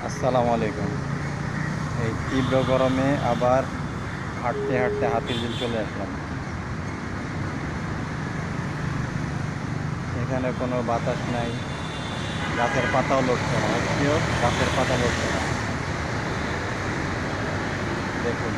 আসসালামু আলাইকুম। এই তীব্র গরমে আবার হাঁটতে হাঁটতে হাতিরঝিল চলে আসলাম। এখানে কোনো বাতাস নাই, গাছের পাতাও লড়ছে না, একটিও গাছের পাতা লড়ছে না। দেখুন,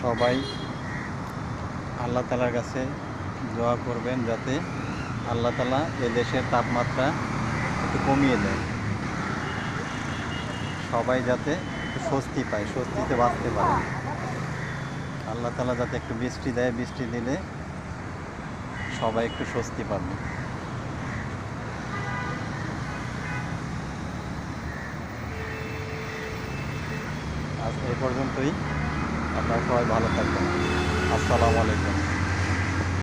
সবাই আল্লাহ তালার কাছে দোয়া করবেন যাতে আল্লাহ তালা এ দেশের তাপমাত্রা একটু কমিয়ে দেয়, সবাই যাতে একটু স্বস্তি পায়, স্বস্তিতে বাঁচতে পারে। আল্লাহ তালা যাতে একটু বৃষ্টি দেয়, বৃষ্টি দিলে সবাই একটু স্বস্তি পাবে। আজ এই পর্যন্তই। আপনারা সবাই ভালো থাকবেন। আসসালামু আলাইকুম।